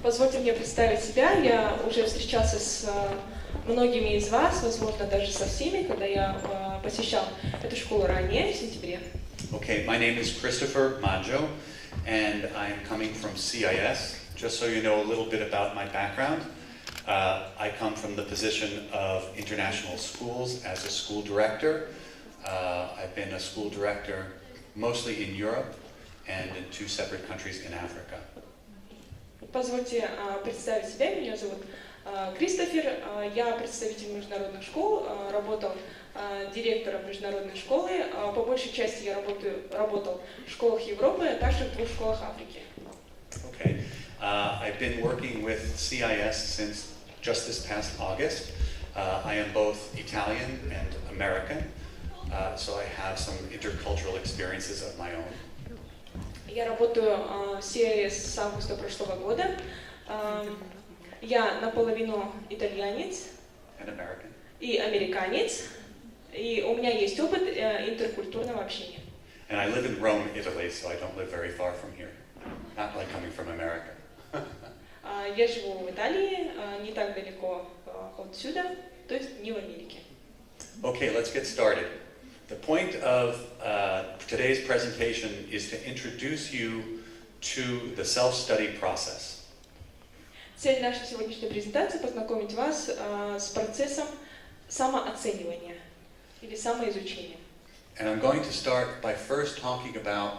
Позвольте мне представить себя. Я уже встречался с многими из вас, возможно, даже со всеми, когда я посещал эту школу ранее, в сентябре. Okay, my name is Christopher Maggio, and I'm coming from CIS. Just so you know a little bit about my background, I come from the position of international schools as a school director. I've been a school director mostly in Europe and in 2 separate countries in Africa. Позвольте представить себя. Меня зовут Кристофер. Я представитель международных школ, работал директором международной школы. По большей части я работал в школах Европы, а также в 2 школах Африки. Okay. I've been working with CIS since just this past August. I am both Italian and American, so I have some intercultural experiences of my own. Я работаю в CIS с августа прошлого года. Я наполовину итальянец и американец, и у меня есть опыт интеркультурного общения. And I live in Rome, Italy, so I don't live very far from here. Not like coming from America. Я живу в Италии, не так далеко отсюда, то есть не в Америке. Okay, let's get started. The point of today's presentation is to introduce you to the self-study process. Цель нашей сегодняшней презентации – познакомить вас с процессом самооценивания или самоизучения. And I'm going to start by first talking about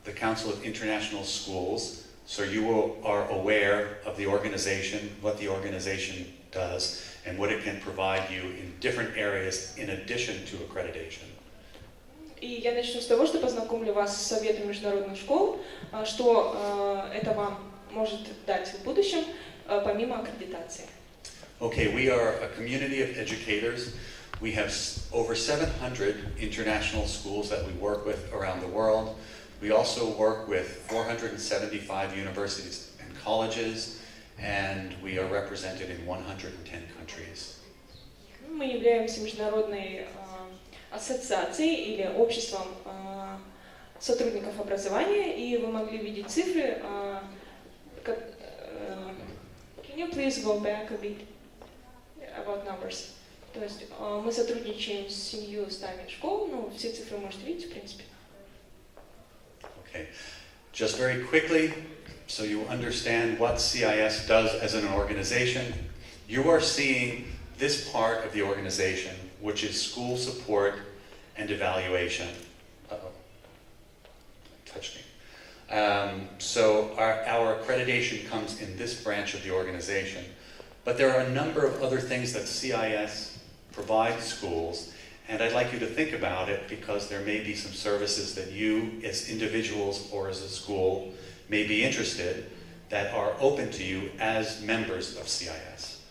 the Council of International Schools, so you are aware of the organization, what the organization does, and what it can provide you in different areas in addition to accreditation. И я начну с того, что познакомлю вас с Советом международных школ, что это вам может дать в будущем, помимо аккредитации. Okay, we are a community of educators. We have over 700 international schools that we work with around the world. We also work with 475 universities and colleges, and we are represented in 110 countries. Мы являемся международной ассоциацией или обществом сотрудников образования, и вы могли видеть цифры. Can you please go back a bit about numbers? То есть мы сотрудничаем с 700 школ, ну, все цифры можете видеть, в принципе. Okay, just very quickly, so you understand what CIS does as an organization, you are seeing this part of the organization, which is school support and evaluation. Uh-oh, touched me. So our accreditation comes in this branch of the organization, but there are a number of other things that CIS provides schools, and I'd like you to think about it because there may be some services that you as individuals or as a school may be interested that are open to you as members of CIS.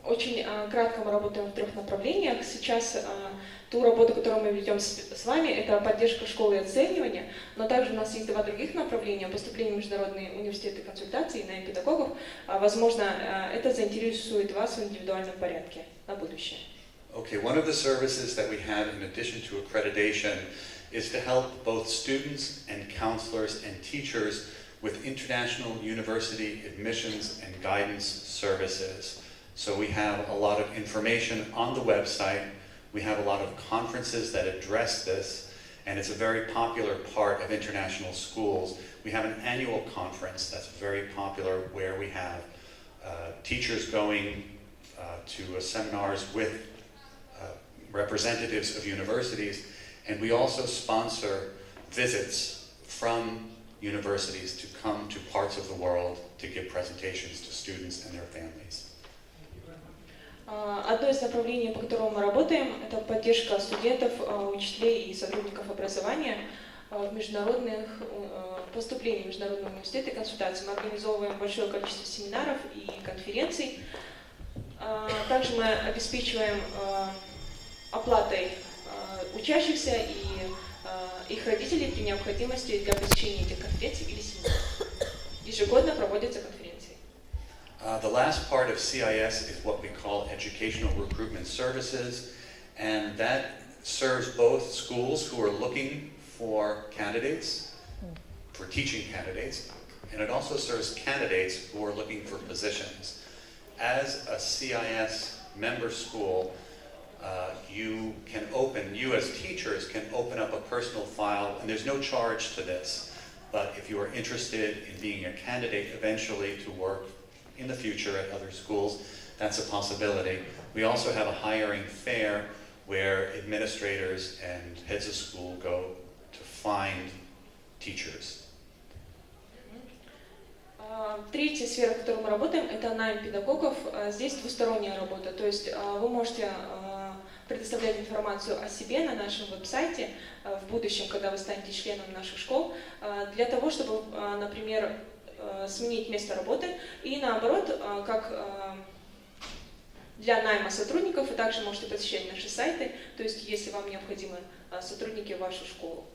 Очень кратко мы работаем в 3 направлениях. Сейчас ту работу, которую мы ведем с вами, это поддержка школы и оценивания, но также у нас есть 2 других направления: поступление в международные университеты, консультации, найм педагогов. Возможно, это заинтересует вас в индивидуальном порядке на будущее. Okay, one of the services that we have in addition to accreditation is to help both students and counselors and teachers with international university admissions and guidance services. So we have a lot of information on the website. We have a lot of conferences that address this, and it's a very popular part of international schools. We have an annual conference that's very popular where we have teachers going to seminars with representatives of universities, and we also sponsor visits from universities to come to parts of the world to give presentations to students and their families. Одно из направлений, по которому мы работаем, это поддержка студентов, учителей и сотрудников образования в международных поступлениях в международные университеты и консультации. Мы организовываем большое количество семинаров и конференций. Также мы обеспечиваем оплатой учащихся и их родителей при необходимости для посещения этих конференций или семинаров. Ежегодно проводятся конференции. The last part of CIS is what we call educational recruitment services, and that serves both schools who are looking for candidates, for teaching candidates, and it also serves candidates who are looking for positions. As a CIS member school, you as teachers can open up a personal file, and there's no charge to this. But if you are interested in being a candidate eventually to work in the future at other schools, that's a possibility. We also have a hiring fair where administrators and heads of school go to find teachers. Третья сфера, в которой мы работаем, это найм педагогов. Здесь двусторонняя работа, то есть вы можете предоставлять информацию о себе на нашем веб-сайте в будущем, когда вы станете членом наших школ, для того, чтобы, например, сменить место работы, и наоборот, как для найма сотрудников, вы также можете посещать наши сайты, то есть если вам необходимы сотрудники в вашу школу.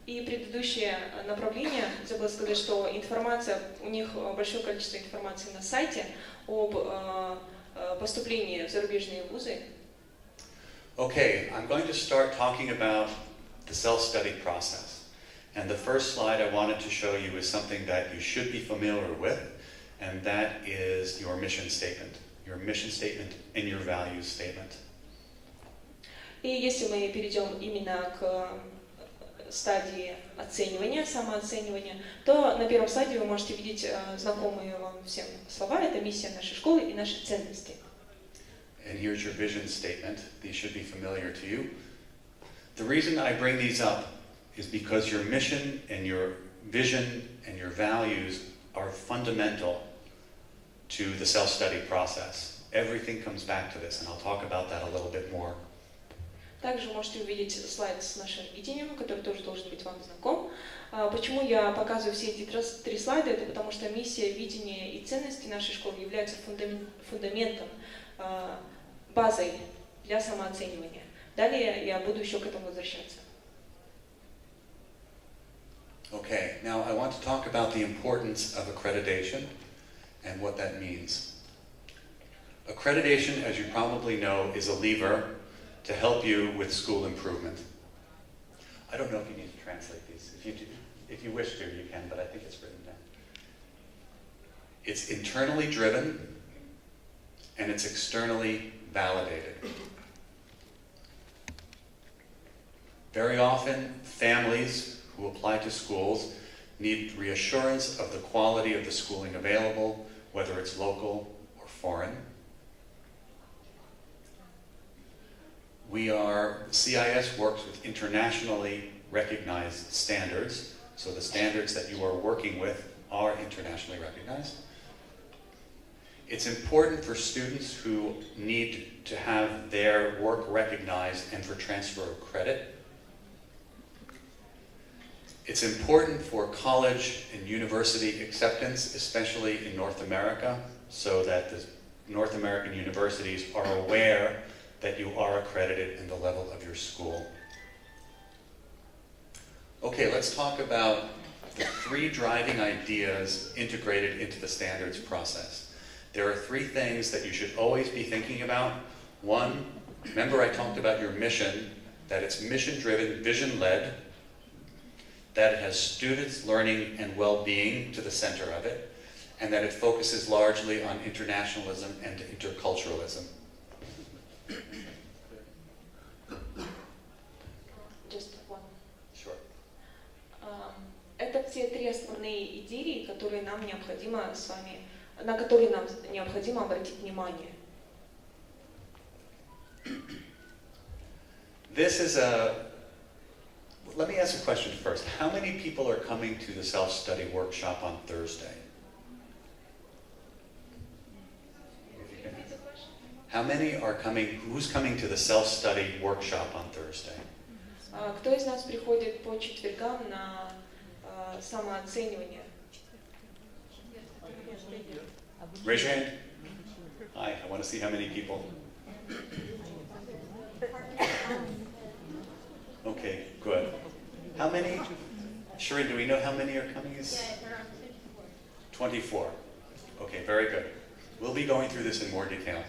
И предыдущее направление, забыла сказать, что информация, у них большое количество информации на сайте об поступлении в зарубежные вузы. Okay, I'm going to start talking about the self-study process. And the first slide I wanted to show you is something that you should be familiar with, and that is your mission statement. Your mission statement and your values statement. И если мы перейдем именно к стадии оценивания, самооценивания, то на первом слайде вы можете видеть знакомые вам всем слова. Это миссия нашей школы и наши ценности. And here's your vision statement. These should be familiar to you. The reason I bring these up is because your mission and your vision and your values are fundamental to the self-study process. Everything comes back to this, and I'll talk about that a little bit more. Также вы можете увидеть слайд с нашим видением, который тоже должен быть вам знаком. Почему я показываю все эти три слайда? Это потому что миссия, видение и ценности нашей школы являются фундаментом, базой для самооценивания. Далее я буду еще к этому возвращаться. Okay, now I want to talk about the importance of accreditation and what that means. Accreditation, as you probably know, is a lever to help you with school improvement. I don't know if you need to translate these. If you wish to, you can, but I think it's written down. It's internally driven, and it's externally validated. Very often, families who apply to schools need reassurance of the quality of the schooling available, whether it's local or foreign. CIS works with internationally recognized standards, so the standards that you are working with are internationally recognized. It's important for students who need to have their work recognized and for transfer of credit. It's important for college and university acceptance, especially in North America, so that the North American universities are aware that you are accredited in the level of your school. Okay, let's talk about the three driving ideas integrated into the standards process. There are three things that you should always be thinking about. One, remember I talked about your mission, that it's mission-driven, vision-led, that it has students' learning and well-being to the center of it, and that it focuses largely on internationalism and interculturalism. Just one. Sure. Это все три основные идеи, которые нам необходимо с вами, на которые нам необходимо обратить внимание. Let me ask a question first. How many people are coming to the self-study workshop on Thursday? How many are coming, who's coming to the self-study workshop on Thursday? Кто из нас приходит по четвергам на самооценивание? Raise your hand. Hi, I want to see how many people. Okay, good. How many? Shireen, do we know how many are coming? Yeah, around 24. Okay, very good. We'll be going through this in more detail.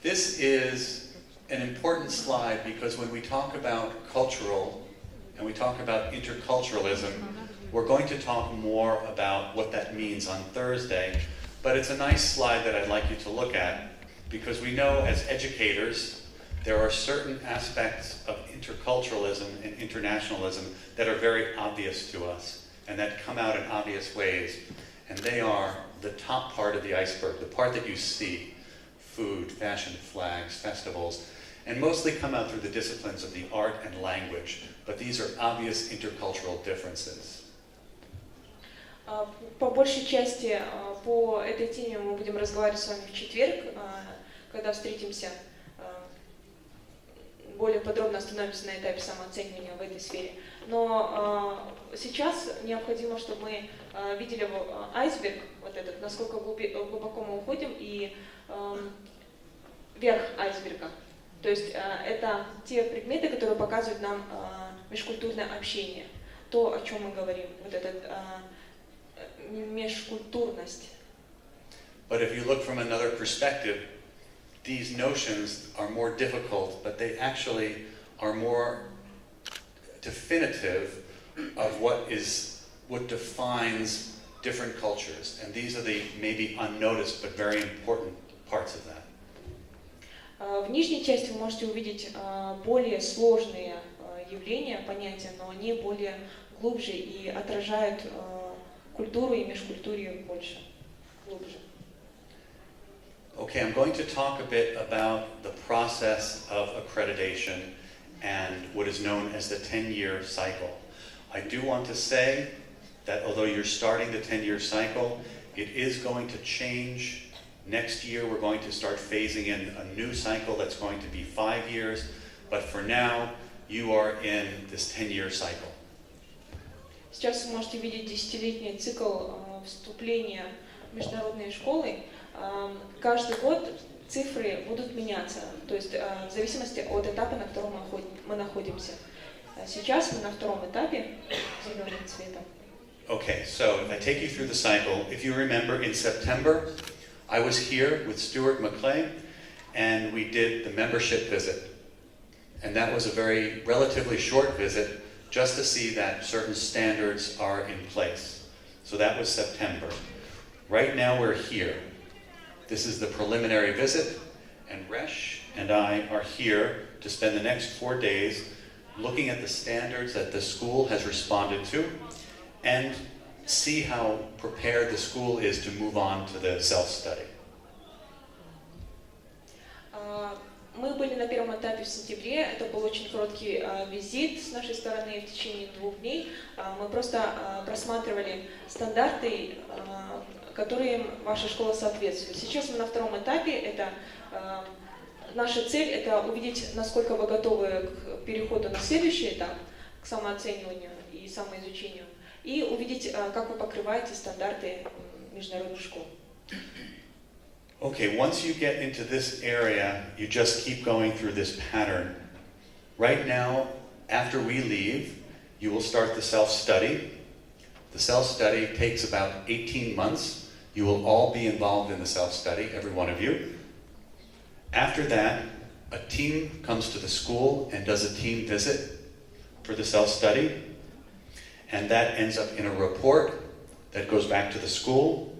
This is an important slide because when we talk about cultural and we talk about interculturalism, We're going to talk more about what that means on Thursday, but it's a nice slide that I'd like you to look at, because we know as educators, there are certain aspects of interculturalism and internationalism that are very obvious to us, and that come out in obvious ways. And they are the top part of the iceberg, the part that you see: food, fashion, flags, festivals, and mostly come out through the disciplines of the art and language. But these are obvious intercultural differences. По большей части по этой теме мы будем разговаривать с вами в четверг, когда встретимся, более подробно остановимся на этапе самооценивания в этой сфере. Но сейчас необходимо, чтобы мы видели айсберг, вот этот, насколько глубоко мы уходим, и верх айсберга. То есть это те предметы, которые показывают нам межкультурное общение, то, о чем мы говорим, вот этот межкультурность. But if you look from another perspective, these notions are more difficult, but they actually are more definitive of what defines different cultures. And these are the maybe unnoticed but very important parts of that. В нижней части вы можете увидеть более сложные явления, понятия, но они более глубже и отражают культуру и межкультурье больше, глубже. Okay, I'm going to talk a bit about the process of accreditation and what is known as the 10-year cycle. I do want to say that although you're starting the 10-year cycle, it is going to change. Next year we're going to start phasing in a new cycle that's going to be 5 years, but for now you are in this 10-year cycle. Сейчас вы можете видеть 10-летний цикл вступления в международные школы. Каждый год цифры будут меняться, то есть в зависимости от этапа, на котором мы находимся. Сейчас мы на втором этапе зеленым цветом. Okay, so if I take you through the cycle, if you remember in September, I was here with Stuart McClay, and we did the membership visit. And that was a very relatively short visit, just to see that certain standards are in place. So that was September. Right now we're here. This is the preliminary visit, and Resh and I are here to spend the next 4 days looking at the standards that the school has responded to and see how prepared the school is to move on to the self-study. Мы были на первом этапе в сентябре, это был очень короткий визит с нашей стороны в течение 2 дней. Мы просто просматривали стандарты, которым ваша школа соответствует. Сейчас мы на втором этапе, это наша цель, это увидеть, насколько вы готовы к переходу на следующий этап, к самооцениванию и самоизучению, и увидеть, как вы покрываете стандарты международных школ. Okay, once you get into this area, you just keep going through this pattern. Right now, after we leave, you will start the self-study. The self-study takes about 18 months. You will all be involved in the self-study, every one of you. After that, a team comes to the school and does a team visit for the self-study. And that ends up in a report that goes back to the school.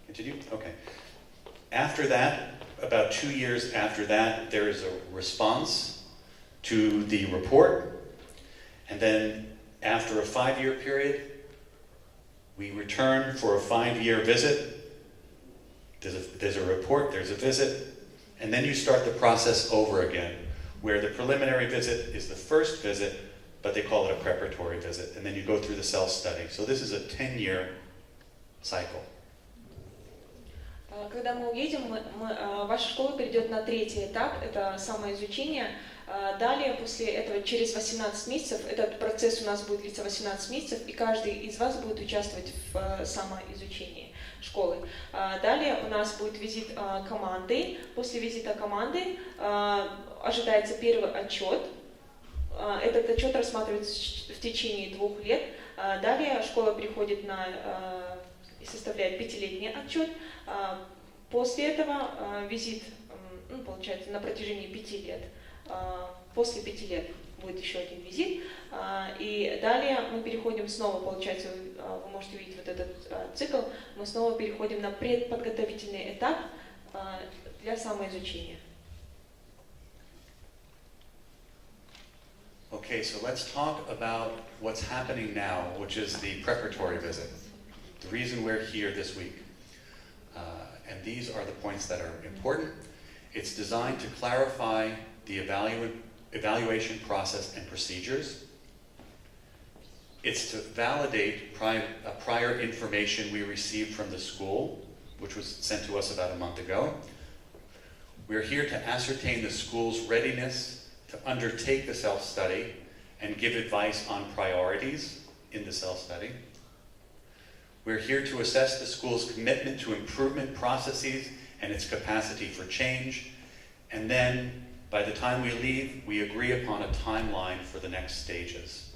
Continue? Okay. After that, about 2 years after that, there is a response to the report. And then after a 5-year period, we return for a 5-year visit. There's a report, there's a visit, and then you start the process over again, where the preliminary visit is the first visit, but they call it a preparatory visit, and then you go through the self-study. So this is a 10-year cycle. Когда мы уедем, ваша школа перейдет на 3-й этап, это самоизучение. Далее, после этого, через 18 месяцев, этот процесс у нас будет длиться 18 месяцев, и каждый из вас будет участвовать в самоизучении школы. Далее у нас будет визит команды. После визита команды ожидается первый отчет. Этот отчет рассматривается в течение 2 лет. Далее школа приходит и составляет 5-летний отчет. После этого визит, получается, на протяжении 5 лет. После 5 лет будет еще один визит. И далее мы переходим снова, получается, вы можете увидеть вот этот цикл, мы снова переходим на предподготовительный этап для самоизучения. Okay, so let's talk about what's happening now, which is the preparatory visit. The reason we're here this week. And these are the points that are important. It's designed to clarify the evaluation process and procedures. It's to validate prior information we received from the school, which was sent to us about a month ago. We're here to ascertain the school's readiness to undertake the self-study and give advice on priorities in the self-study. We're here to assess the school's commitment to improvement processes and its capacity for change. And then, by the time we leave, we agree upon a timeline for the next stages.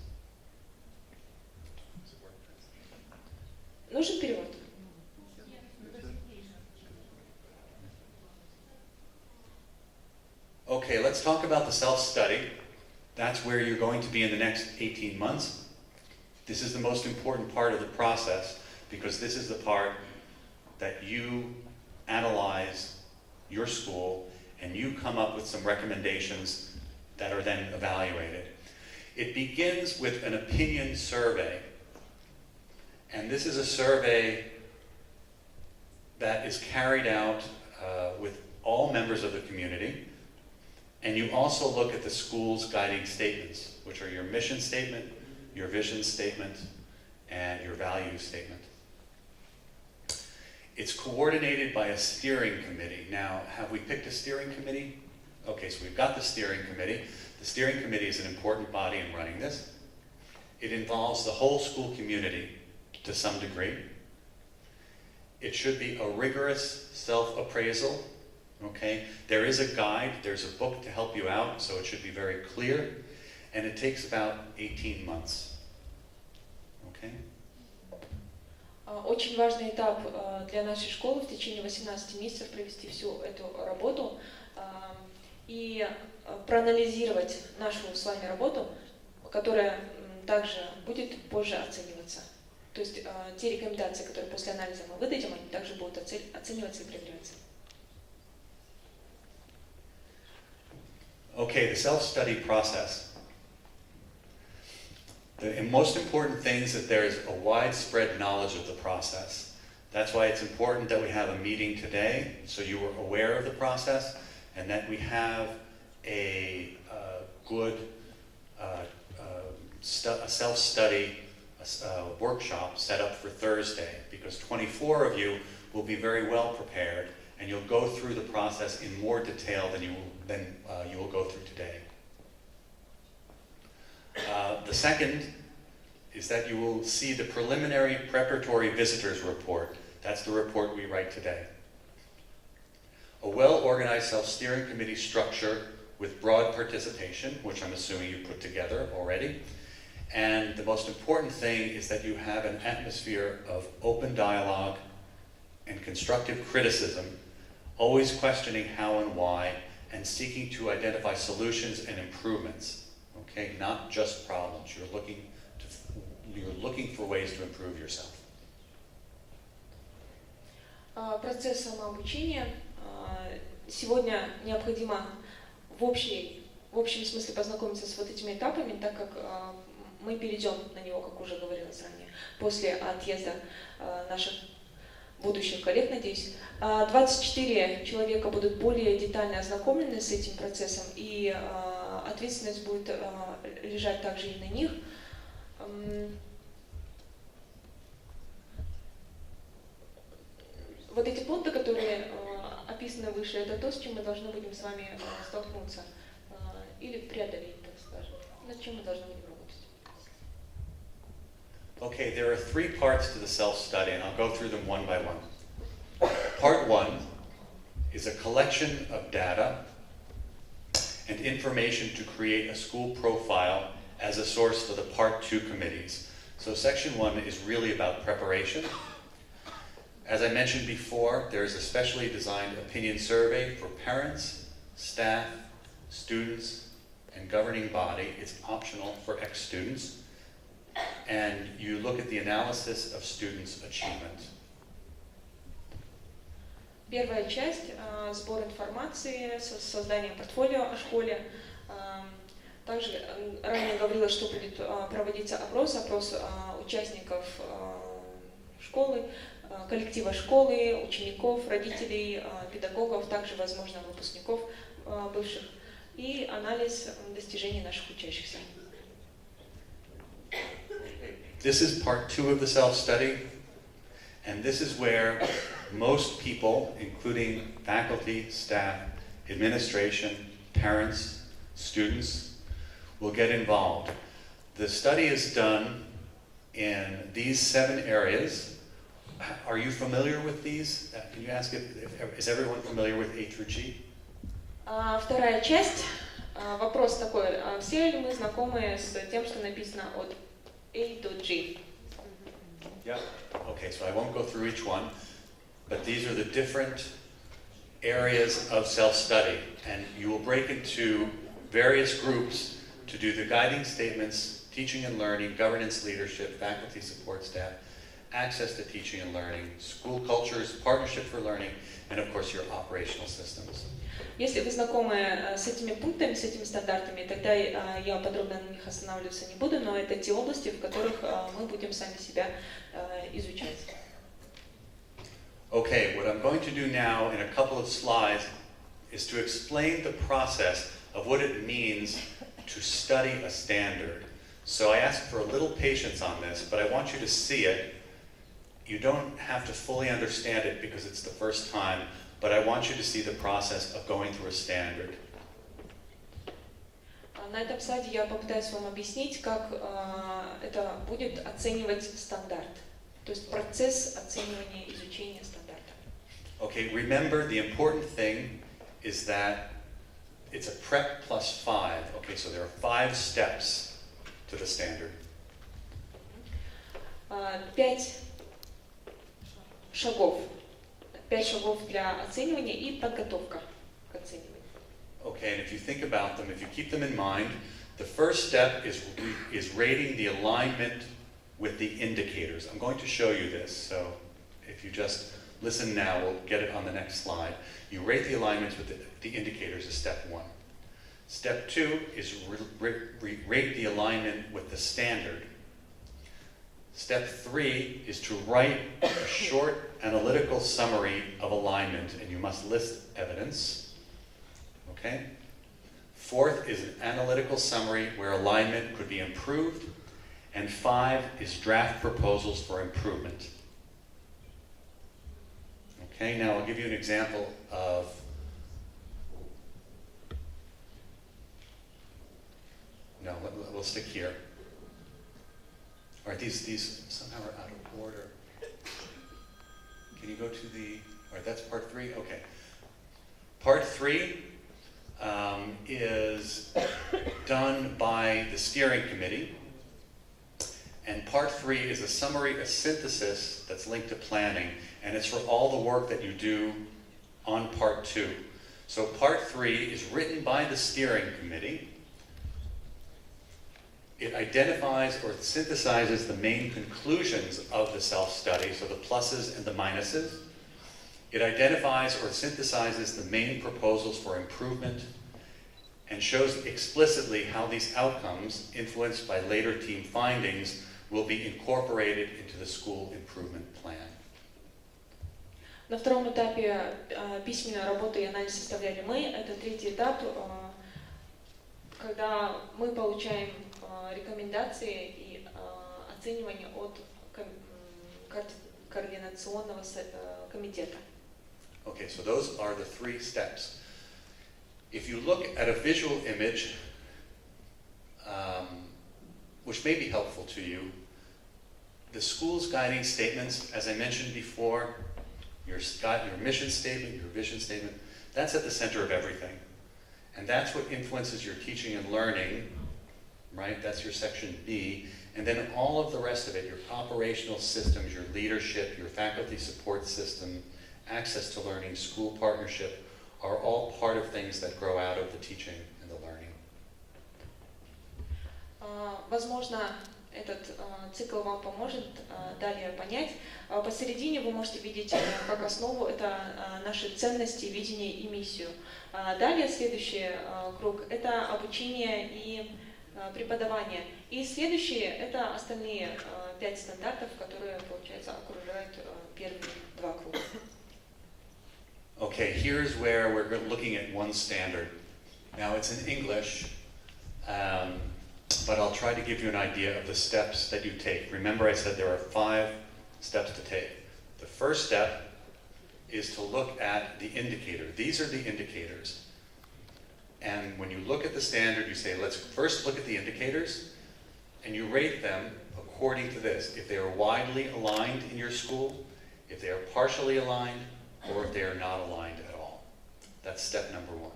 Нужен перевод? Okay, let's talk about the self-study. That's where you're going to be in the next 18 months. This is the most important part of the process because this is the part that you analyze your school and you come up with some recommendations that are then evaluated. It begins with an opinion survey. And this is a survey that is carried out with all members of the community. And you also look at the school's guiding statements, which are your mission statement, your vision statement, and your value statement. It's coordinated by a steering committee. Now, have we picked a steering committee? Okay, so we've got the steering committee. The steering committee is an important body in running this. It involves the whole school community to some degree. It should be a rigorous self-appraisal. Okay, there is a guide, there's a book to help you out, so it should be very clear. And it takes about 18 months. Okay? Очень важный этап для нашей школы в течение 18 месяцев провести всю эту работу и проанализировать нашу с вами работу, которая также будет позже оцениваться. То есть те рекомендации, которые после анализа мы выдадим, они также будут оцениваться и проверяться. Okay, the self-study process. The most important thing is that there is a widespread knowledge of the process. That's why it's important that we have a meeting today, so you are aware of the process, and that we have a good self-study workshop set up for Thursday, because 24 of you will be very well prepared, and you'll go through the process in more detail than you will go through today. The second is that you will see the preliminary preparatory visitors report. That's the report we write today. A well-organized self-steering committee structure with broad participation, which I'm assuming you put together already. And the most important thing is that you have an atmosphere of open dialogue and constructive criticism, always questioning how and why, and seeking to identify solutions and improvements. Okay, not just problems. You're looking for ways to improve yourself. Процесс самообучения. Сегодня необходимо в общем смысле познакомиться с вот этими этапами, так как мы перейдем на него, как уже говорилось ранее, после отъезда наших будущих коллег, надеюсь. 24 человека будут более детально ознакомлены с этим процессом, и ответственность будет лежать также и на них. Вот эти пункты, которые описаны выше, это то, с чем мы должны будем с вами столкнуться или преодолеть, так скажем, над чем мы должны будем работать. Okay, there are 3 parts to the self-study, and I'll go through them one by one. Part 1 is a collection of data and information to create a school profile as a source for the Part 2 committees. So Section 1 is really about preparation. As I mentioned before, there is a specially designed opinion survey for parents, staff, students, and governing body. It's optional for ex-students. And you look at the analysis of students' achievement. Первая часть – сбор информации, создание портфолио о школе. Также ранее говорилось, что будет проводиться опрос участников школы, коллектива школы, учеников, родителей, педагогов, также, возможно, выпускников бывших, и анализ достижений наших учащихся. This is part 2 of the self-study, and this is where most people, including faculty, staff, administration, parents, students, will get involved. The study is done in these 7 areas. Are you familiar with these? Can you ask is everyone familiar with A through G? Вторая часть. Вопрос такой. Все ли мы знакомы с тем, что написано от A to G? Yeah. Okay, so I won't go through each one, but these are the different areas of self-study, and you will break into various groups to do the guiding statements, teaching and learning, governance, leadership, faculty support staff, access to teaching and learning, school cultures, partnership for learning, and of course your operational systems. Если вы знакомы с этими пунктами, с этими стандартами, тогда я подробно на них останавливаться не буду, но это те области, в которых мы будем сами себя изучать. Okay, what I'm going to do now in a couple of slides is to explain the process of what it means to study a standard. So I ask for a little patience on this, but I want you to see it. You don't have to fully understand it because it's the first time, but I want you to see the process of going through a standard. На этом слайде я попытаюсь вам объяснить, как это будет оценивать стандарт, то есть процесс оценивания, изучения стандарта. Okay, remember the important thing is that it's a prep plus 5. Okay, so there are 5 steps to the standard. 5 шагов. 5 шагов для оценивания и подготовка к оцениванию. Okay, and if you think about them, if you keep them in mind, the first step is rating the alignment with the indicators. I'm going to show you this, so if you just listen now, we'll get it on the next slide. You rate the alignments with the indicators as step 1. Step 2 is rate the alignment with the standard. Step 3 is to write a short analytical summary of alignment, and you must list evidence. Okay? 4th is an analytical summary where alignment could be improved. And 5 is draft proposals for improvement. Okay, now I'll give you an example of we'll stick here. All right, these somehow are out of order. Can you go to all right, that's part 3? Okay. Part 3 is done by the steering committee. And part 3 is a summary, a synthesis that's linked to planning. And it's for all the work that you do on part 2. So part 3 is written by the steering committee. It identifies or synthesizes the main conclusions of the self-study, so the pluses and the minuses. It identifies or synthesizes the main proposals for improvement and shows explicitly how these outcomes, influenced by later team findings, will be incorporated into the school improvement plan. На втором этапе письменной работы и анализ составляли мы. Это 3-й этап, когда мы получаем рекомендации и оценивание от координационного комитета. Okay, so those are the 3 steps. If you look at a visual image, which may be helpful to you, the school's guiding statements, as I mentioned before, your mission statement, your vision statement, that's at the center of everything. And that's what influences your teaching and learning, right? That's your section B. And then all of the rest of it, your operational systems, your leadership, your faculty support system, access to learning, school partnership, are all part of things that grow out of the teaching and the learning. Возможно, этот цикл вам поможет далее понять. Посередине вы можете видеть как основу это наши ценности, видение и миссию. Далее следующий круг – это обучение и преподавание. И следующие – это остальные 5 стандартов, которые, получается, окружают первые 2 круга. Okay, here's where we're looking at one standard. Now it's in English, but I'll try to give you an idea of the steps that you take. Remember I said there are 5 steps to take. The first step is to look at the indicator. These are the indicators. And when you look at the standard, you say, let's first look at the indicators, and you rate them according to this. If they are widely aligned in your school, if they are partially aligned, or if they are not aligned at all. That's step number 1.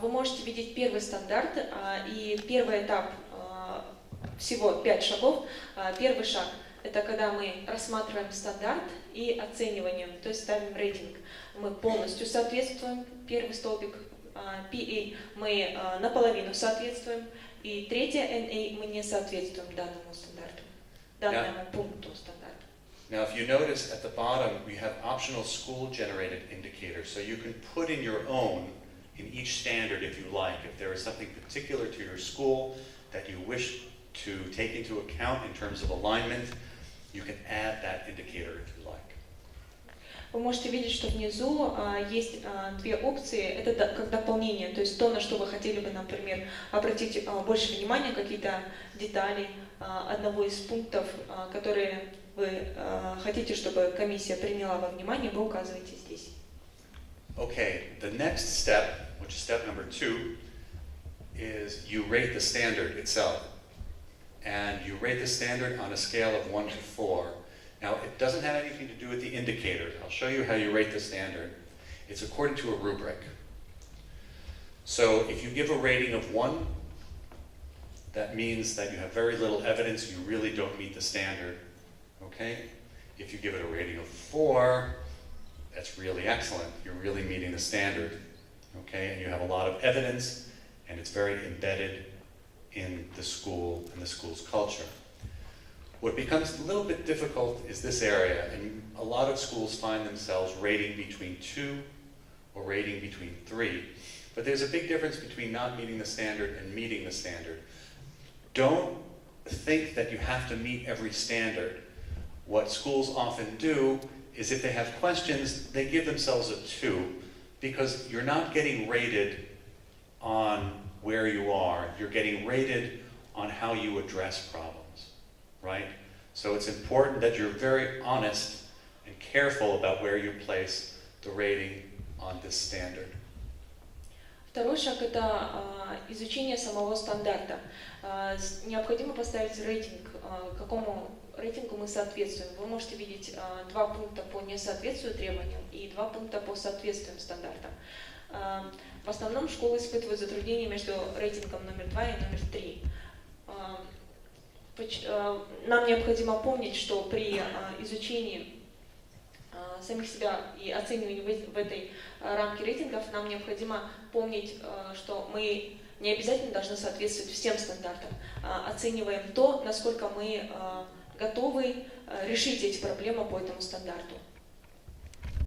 Вы можете видеть первый стандарт, и первый этап, всего 5 шагов. Первый шаг – это когда мы рассматриваем стандарт и оцениваем, то есть ставим рейтинг. Мы полностью соответствуем, первый столбик, PA мы наполовину соответствуем, и третье NA мы не соответствуем данному стандарту, данному пункту стандарта. Now, if you notice at the bottom, we have optional school-generated indicators, so you can put in your own in each standard if you like. If there is something particular to your school that you wish to take into account in terms of alignment, you can add that indicator if you like. Вы можете видеть, что внизу есть 2 опции. Это как дополнение, то есть то, на что вы хотели бы, например, обратить больше внимания, какие-то детали одного из пунктов, которые вы хотите, чтобы комиссия приняла во внимание, вы указываете здесь. Okay, the next step, which is step number 2, is you rate the standard itself. And you rate the standard on a scale of 1 to 4. Now, it doesn't have anything to do with the indicators. I'll show you how you rate the standard. It's according to a rubric. So if you give a rating of 1, that means that you have very little evidence, you really don't meet the standard. Okay? If you give it a rating of 4, that's really excellent. You're really meeting the standard. Okay? And you have a lot of evidence, and it's very embedded in the school and the school's culture. What becomes a little bit difficult is this area, and a lot of schools find themselves rating between 2 or rating between 3. But there's a big difference between not meeting the standard and meeting the standard. Don't think that you have to meet every standard. What schools often do is if they have questions, they give themselves a 2 because you're not getting rated on where you are. You're getting rated on how you address problems. Right? So it's important that you're very honest and careful about where you place the rating on this standard. Второй шаг – это изучение самого стандарта. Необходимо поставить рейтинг, какому рейтингу мы соответствуем. Вы можете видеть 2 пункта по несоответствию требованиям и 2 пункта по соответствиям стандартам. В основном школы испытывают затруднения между рейтингом номер 2 и номер 3. Нам необходимо помнить, что при изучении самих себя и оценивании в этой рамке рейтингов нам необходимо помнить, что мы не обязательно должны соответствовать всем стандартам. Оцениваем то, насколько мы готовы решить эти проблемы по этому стандарту.